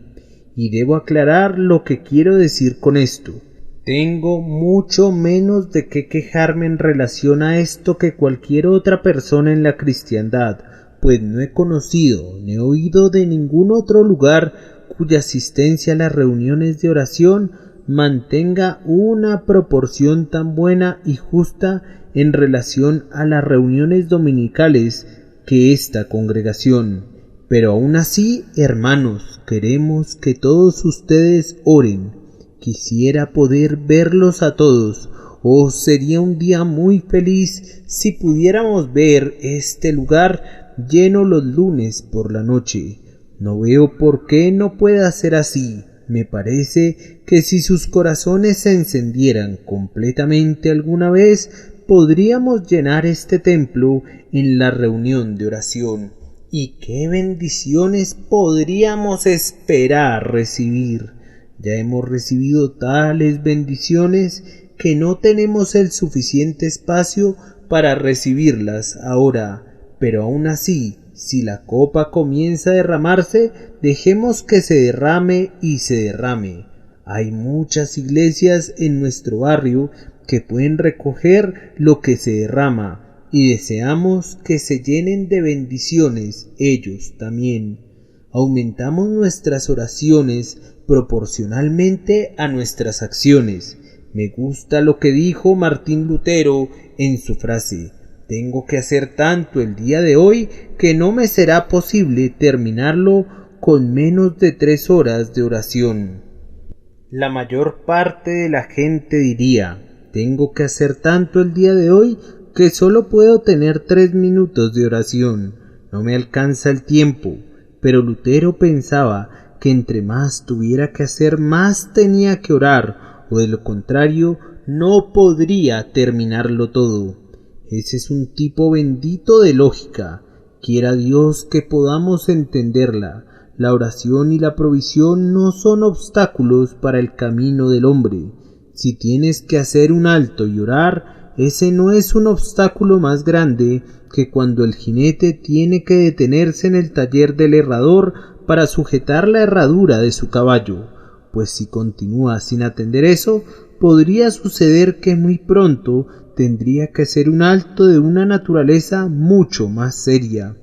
Y debo aclarar lo que quiero decir con esto. Tengo mucho menos de qué quejarme en relación a esto que cualquier otra persona en la cristiandad, pues no he conocido ni he oído de ningún otro lugar cuya asistencia a las reuniones de oración mantenga una proporción tan buena y justa en relación a las reuniones dominicales que esta congregación. Pero aún así, hermanos, queremos que todos ustedes oren. Quisiera poder verlos a todos. Oh, sería un día muy feliz si pudiéramos ver este lugar lleno los lunes por la noche. No veo por qué no pueda ser así. Me parece que si sus corazones se encendieran completamente alguna vez, podríamos llenar este templo en la reunión de oración. ¿Y qué bendiciones podríamos esperar recibir? Ya hemos recibido tales bendiciones que no tenemos el suficiente espacio para recibirlas ahora, pero aún así, si la copa comienza a derramarse, dejemos que se derrame y se derrame. Hay muchas iglesias en nuestro barrio que pueden recoger lo que se derrama, y deseamos que se llenen de bendiciones ellos también. Aumentamos nuestras oraciones proporcionalmente a nuestras acciones. Me gusta lo que dijo Martín Lutero en su frase: tengo que hacer tanto el día de hoy que no me será posible terminarlo con menos de 3 horas de oración. La mayor parte de la gente diría: tengo que hacer tanto el día de hoy que solo puedo tener 3 minutos de oración. No me alcanza el tiempo. Pero Lutero pensaba que entre más tuviera que hacer, más tenía que orar, o de lo contrario no podría terminarlo todo. Ese es un tipo bendito de lógica. Quiera Dios que podamos entenderla. La oración y la provisión no son obstáculos para el camino del hombre. Si tienes que hacer un alto y orar, ese no es un obstáculo más grande que cuando el jinete tiene que detenerse en el taller del herrador para sujetar la herradura de su caballo, pues si continúa sin atender eso, podría suceder que muy pronto tendría que hacer un alto de una naturaleza mucho más seria.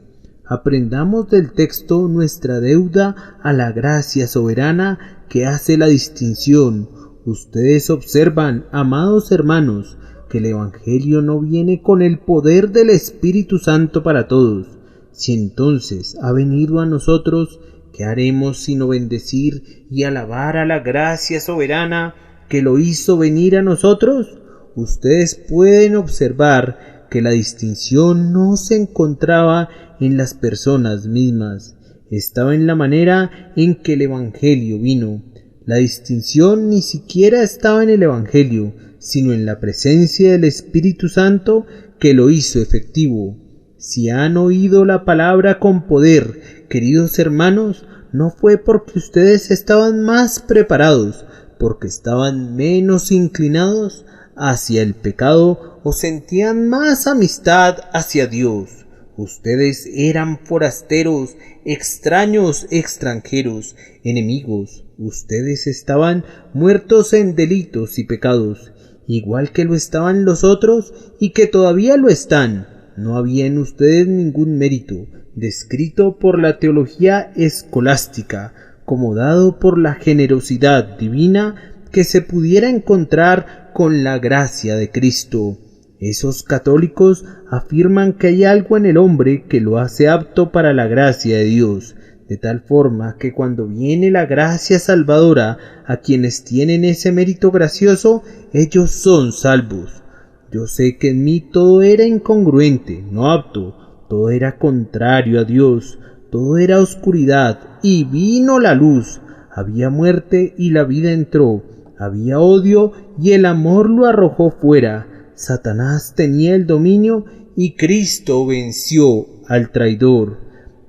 Aprendamos del texto nuestra deuda a la gracia soberana que hace la distinción. Ustedes observan, amados hermanos, que el Evangelio no viene con el poder del Espíritu Santo para todos. Si entonces ha venido a nosotros, ¿qué haremos sino bendecir y alabar a la gracia soberana que lo hizo venir a nosotros? Ustedes pueden observar que la distinción no se encontraba en las personas mismas, estaba en la manera en que el Evangelio vino. La distinción ni siquiera estaba en el Evangelio, sino en la presencia del Espíritu Santo que lo hizo efectivo. Si han oído la palabra con poder, queridos hermanos, no fue porque ustedes estaban más preparados, porque estaban menos inclinados hacia el pecado o sentían más amistad hacia Dios. Ustedes eran forasteros, extraños, extranjeros, enemigos. Ustedes estaban muertos en delitos y pecados, igual que lo estaban los otros y que todavía lo están. No había en ustedes ningún mérito, descrito por la teología escolástica, como dado por la generosidad divina que se pudiera encontrar con la gracia de Cristo. Esos católicos afirman que hay algo en el hombre que lo hace apto para la gracia de Dios, de tal forma que cuando viene la gracia salvadora a quienes tienen ese mérito gracioso, ellos son salvos. Yo sé que en mí todo era incongruente, no apto, todo era contrario a Dios, todo era oscuridad, y vino la luz. Había muerte y la vida entró, había odio y el amor lo arrojó fuera. Satanás tenía el dominio y Cristo venció al traidor.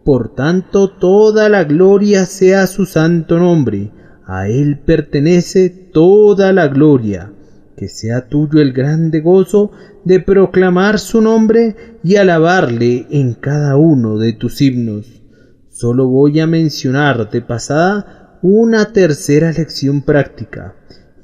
Por tanto, toda la gloria sea su santo nombre. A él pertenece toda la gloria. Que sea tuyo el grande gozo de proclamar su nombre y alabarle en cada uno de tus himnos. Solo voy a mencionar de pasada una tercera lección práctica,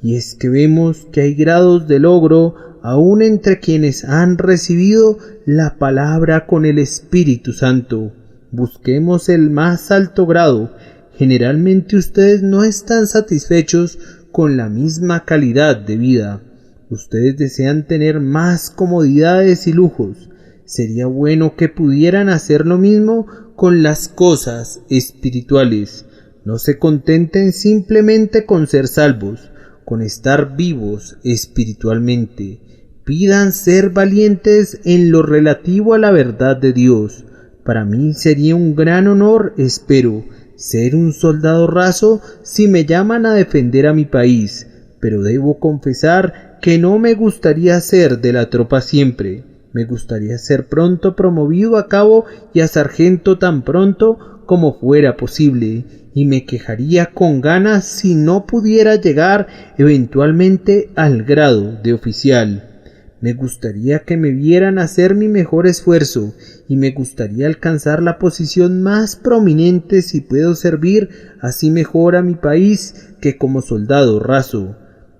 y es que vemos que hay grados de logro aún entre quienes han recibido la palabra con el Espíritu Santo. Busquemos el más alto grado. Generalmente ustedes no están satisfechos con la misma calidad de vida. Ustedes desean tener más comodidades y lujos. Sería bueno que pudieran hacer lo mismo con las cosas espirituales. No se contenten simplemente con ser salvos, con estar vivos espiritualmente. Pidan ser valientes en lo relativo a la verdad de Dios. Para mí sería un gran honor, espero, ser un soldado raso si me llaman a defender a mi país, pero debo confesar que no me gustaría ser de la tropa siempre. Me gustaría ser pronto promovido a cabo y a sargento tan pronto como fuera posible, y me quejaría con ganas si no pudiera llegar eventualmente al grado de oficial. Me gustaría que me vieran hacer mi mejor esfuerzo, y me gustaría alcanzar la posición más prominente si puedo servir así mejor a mi país que como soldado raso.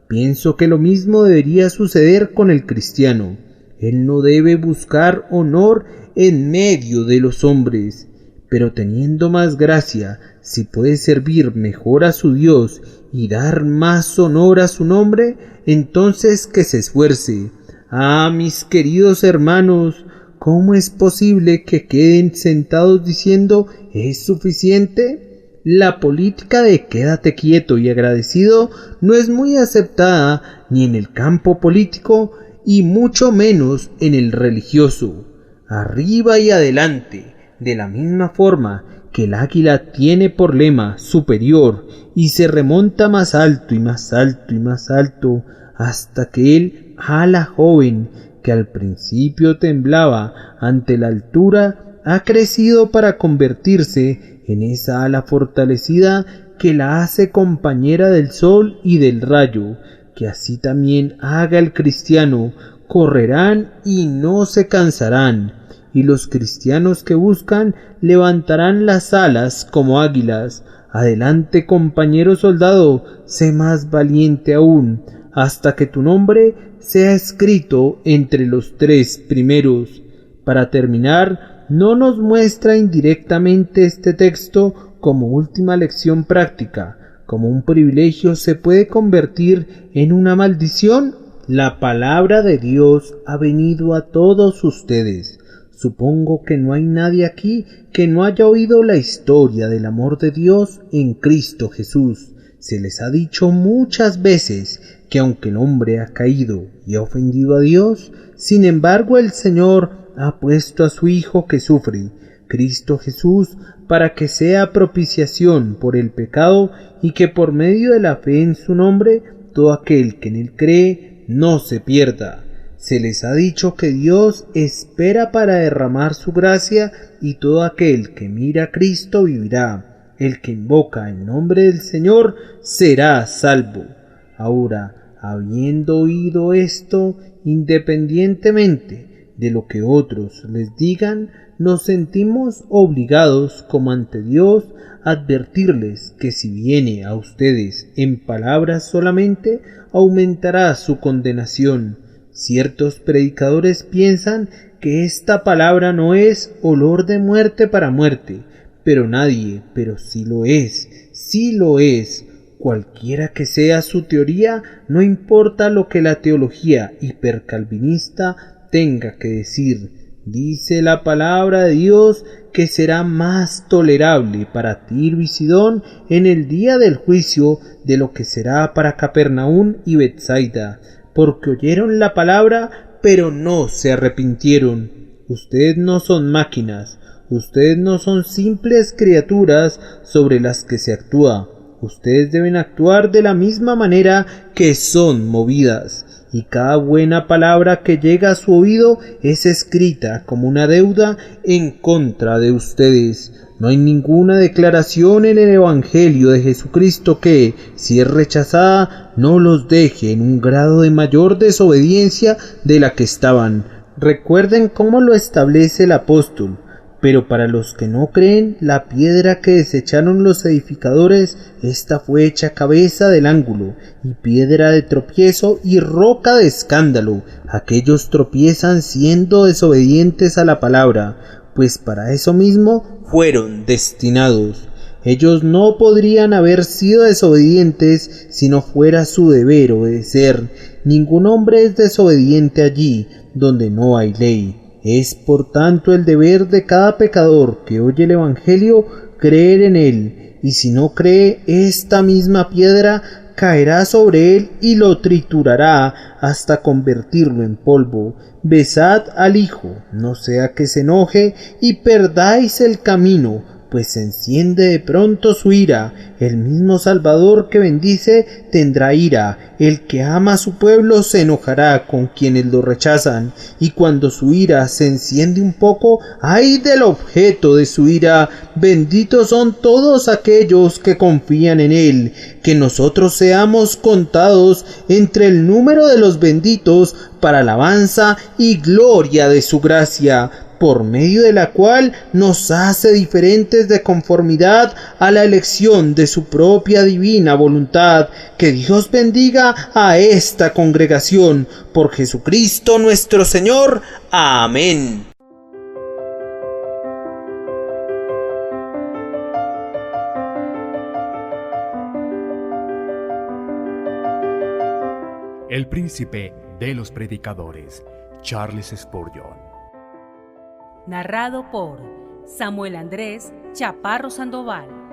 Pienso que lo mismo debería suceder con el cristiano. Él no debe buscar honor en medio de los hombres, pero teniendo más gracia, si puede servir mejor a su Dios y dar más honor a su nombre, entonces que se esfuerce. Ah, mis queridos hermanos, ¿cómo es posible que queden sentados diciendo ¿es suficiente? La política de quédate quieto y agradecido no es muy aceptada ni en el campo político y mucho menos en el religioso. Arriba y adelante, de la misma forma que el águila tiene por lema superior y se remonta más alto y más alto y más alto hasta que el ala joven que al principio temblaba ante la altura ha crecido para convertirse en esa ala fortalecida que la hace compañera del sol y del rayo. Que así también haga el cristiano. Correrán y no se cansarán, y los cristianos que buscan levantarán las alas como águilas. Adelante, compañero soldado, sé más valiente aún, hasta que tu nombre sea escrito entre los 3 primeros. Para terminar, ¿no nos muestra indirectamente este texto como última lección práctica? ¿Como un privilegio se puede convertir en una maldición? La palabra de Dios ha venido a todos ustedes. Supongo que no hay nadie aquí que no haya oído la historia del amor de Dios en Cristo Jesús. Se les ha dicho muchas veces que aunque el hombre ha caído y ha ofendido a Dios, sin embargo el Señor ha puesto a su Hijo que sufre, Cristo Jesús, para que sea propiciación por el pecado y que por medio de la fe en su nombre todo aquel que en él cree no se pierda. Se les ha dicho que Dios espera para derramar su gracia y todo aquel que mira a Cristo vivirá. El que invoca el nombre del Señor será salvo. Ahora, habiendo oído esto, independientemente de lo que otros les digan, nos sentimos obligados, como ante Dios, a advertirles que si viene a ustedes en palabras solamente, aumentará su condenación. Ciertos predicadores piensan que esta palabra no es olor de muerte para muerte, pero sí lo es. Cualquiera que sea su teoría, no importa lo que la teología hipercalvinista tenga que decir. Dice la palabra de Dios que será más tolerable para Tiro y Sidón en el día del juicio de lo que será para Capernaum y Betsaida, porque oyeron la palabra, pero no se arrepintieron. ustedes no son máquinas, ustedes no son simples criaturas sobre las que se actúa. Ustedes deben actuar de la misma manera que son movidas, y cada buena palabra que llega a su oído es escrita como una deuda en contra de ustedes. No hay ninguna declaración en el Evangelio de Jesucristo que, si es rechazada, no los deje en un grado de mayor desobediencia de la que estaban. Recuerden cómo lo establece el apóstol. Pero para los que no creen, la piedra que desecharon los edificadores, esta fue hecha cabeza del ángulo, y piedra de tropiezo y roca de escándalo. Aquellos tropiezan siendo desobedientes a la palabra, pues para eso mismo fueron destinados. Ellos no podrían haber sido desobedientes si no fuera su deber obedecer. Ningún hombre es desobediente allí donde no hay ley. Es por tanto el deber de cada pecador que oye el Evangelio creer en él, y si no cree, esta misma piedra caerá sobre él y lo triturará hasta convertirlo en polvo. Besad al Hijo, no sea que se enoje y perdáis el camino, pues se enciende de pronto su ira. El mismo Salvador que bendice tendrá ira. El que ama a su pueblo se enojará con quienes lo rechazan, y cuando su ira se enciende un poco, ¡ay del objeto de su ira! Benditos son todos aquellos que confían en él. Que nosotros seamos contados entre el número de los benditos para alabanza y gloria de su gracia, por medio de la cual nos hace diferentes de conformidad a la elección de su propia divina voluntad. Que Dios bendiga a esta congregación, por Jesucristo nuestro Señor. Amén. El príncipe de los predicadores, Charles Spurgeon. Narrado por Samuel Andrés Chaparro Sandoval.